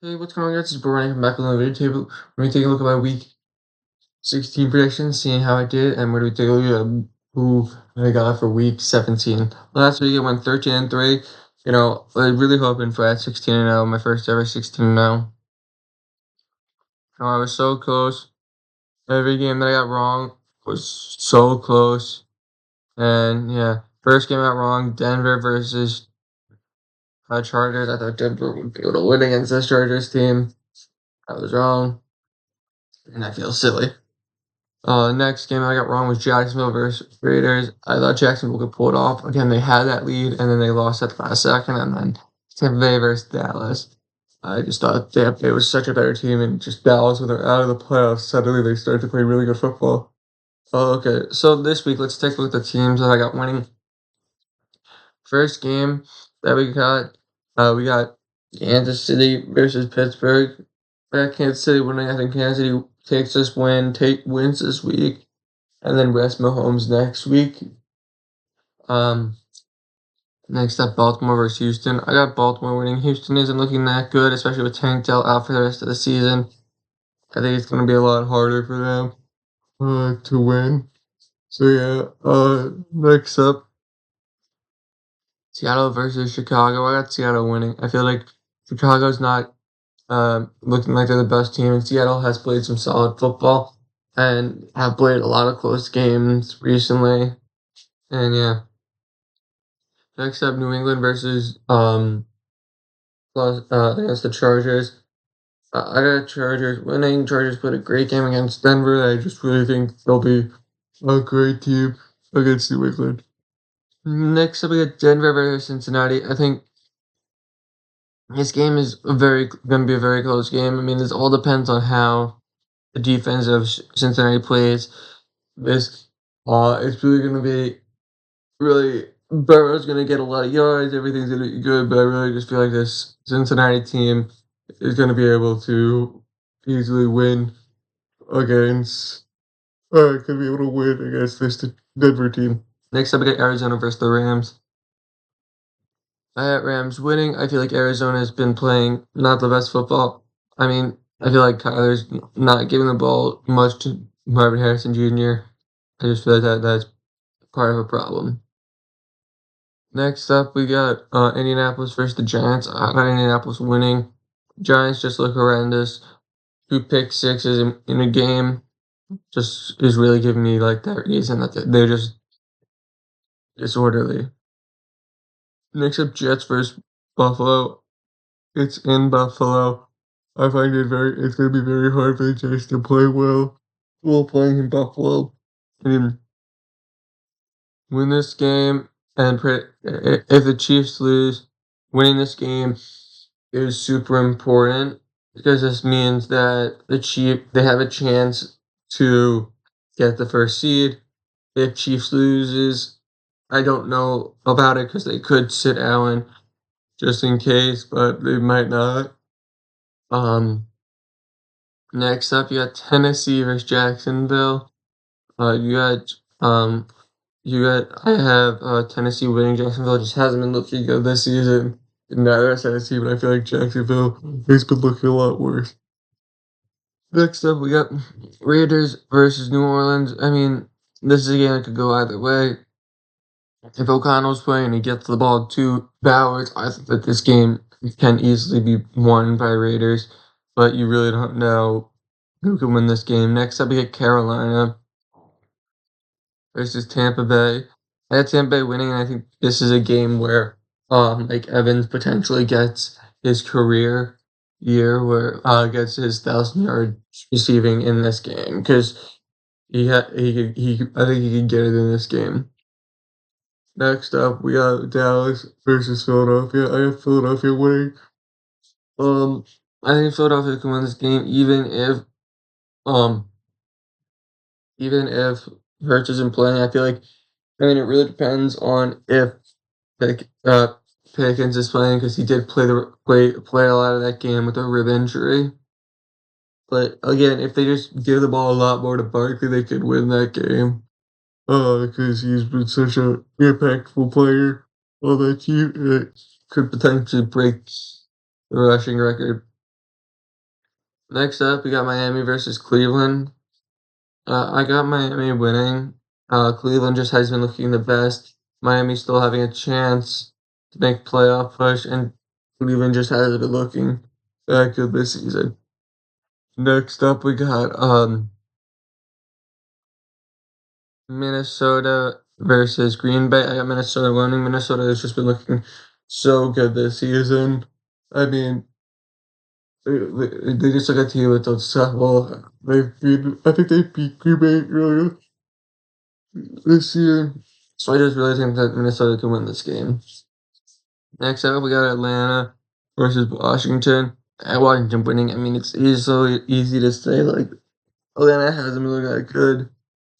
Hey, what's going on, guys? It's Brian. I'm back on the video table. We're going to take a look at my week 16 predictions, seeing how I did, and we're going to take a look at who I got for week 17. Last week I went 13-3. I really hoping for that 16-0, my first ever 16-0. I was so close. Every game that I got wrong was so close. And yeah, first game I got wrong, Denver versus Chargers. I thought Denver would be able to win against this Chargers team. I was wrong, and I feel silly. Next game I got wrong was Jacksonville versus Raiders. I thought Jacksonville could pull it off. Again, they had that lead, and then they lost at the last second. And then Tampa Bay versus Dallas. I just thought Tampa Bay was such a better team, and just Dallas, when they're out of the playoffs, suddenly they started to play really good football. Okay, so this week, let's take a look at the teams that I got winning. First game that we got Kansas City versus Pittsburgh. Kansas City winning. I think Kansas City wins this week, and then rest Mahomes next week. Next up, Baltimore versus Houston. I got Baltimore winning. Houston isn't looking that good, especially with Tank Dell out for the rest of the season. I think it's going to be a lot harder for them to win. So yeah, next up, Seattle versus Chicago. I got Seattle winning. I feel like Chicago's not looking like they're the best team, and Seattle has played some solid football and have played a lot of close games recently. And yeah, next up, New England versus against the Chargers. I got Chargers winning. Chargers played a great game against Denver. I just really think they'll be a great team against New England. Next up, we got Denver versus Cincinnati. I think this game is going to be a very close game. I mean, this all depends on how the defense of Cincinnati plays. It's really going to be really Burrow's going to get a lot of yards. Everything's going to be good, but I really just feel like this Cincinnati team is going to be able to easily win against. Could be able to win against this Denver team. Next up, we got Arizona versus the Rams. I got Rams winning. I feel like Arizona has been playing not the best football. I mean, I feel like Kyler's not giving the ball much to Marvin Harrison Jr. I just feel like that's part of a problem. Next up, we got Indianapolis versus the Giants. I got Indianapolis winning. Giants just look horrendous. 2 pick sixes in a game just is really giving me like that reason that they're just disorderly. Next up, Jets versus Buffalo. It's in Buffalo. I find it's going to be very hard for the Jets to play well while playing in Buffalo. I mean, win this game, and if the Chiefs lose, winning this game is super important because this means that they have a chance to get the first seed. If Chiefs loses, I don't know about it because they could sit Allen just in case, but they might not. Next up, you got Tennessee versus Jacksonville. You got I have Tennessee winning. Jacksonville just hasn't been looking good this season. Neither has Tennessee, but I feel like Jacksonville has been looking a lot worse. Next up, we got Raiders versus New Orleans. I mean, this is a game that could go either way. If O'Connell's playing and he gets the ball to Bowers, I think that this game can easily be won by Raiders, but you really don't know who can win this game. Next up, we get Carolina versus Tampa Bay. I had Tampa Bay winning, and I think this is a game where like Evans potentially gets his career year where gets his 1,000 yard receiving in this game because I think he could get it in this game. Next up, we got Dallas versus Philadelphia. I have Philadelphia winning. Um, I think Philadelphia can win this game um even if Hurts isn't playing. I mean it really depends on if Pickens is playing because he did play a lot of that game with a rib injury. But again, if they just give the ball a lot more to Barkley, they could win that game. Because he's been such an impactful player on that team, it could potentially break the rushing record. Next up, we got Miami versus Cleveland. I got Miami winning. Cleveland just has been looking the best. Miami still having a chance to make playoff push, and Cleveland just hasn't been looking that good this season. Next up, we got Minnesota versus Green Bay. I got Minnesota winning. Minnesota has just been looking so good this season. I mean, they just look at team with those stuff. Well, I think they beat Green Bay earlier this year. So I just really think that Minnesota can win this game. Next up, we got Atlanta versus Washington. Washington winning. I mean, it's easy to say like Atlanta hasn't been looking that good.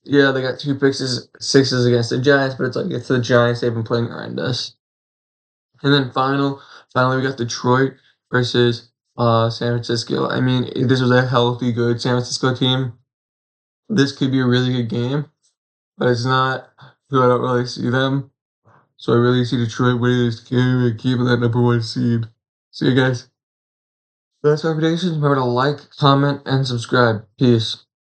Yeah, they got two picks, sixes against the Giants, but it's the Giants. They've been playing horrendous. And then finally, we got Detroit versus San Francisco. I mean, this was a healthy, good San Francisco team. This could be a really good game, but it's not. So I don't really see them. So I really see Detroit winning this game and keeping that number 1 seed. See you guys. That's my predictions. Remember to like, comment, and subscribe. Peace.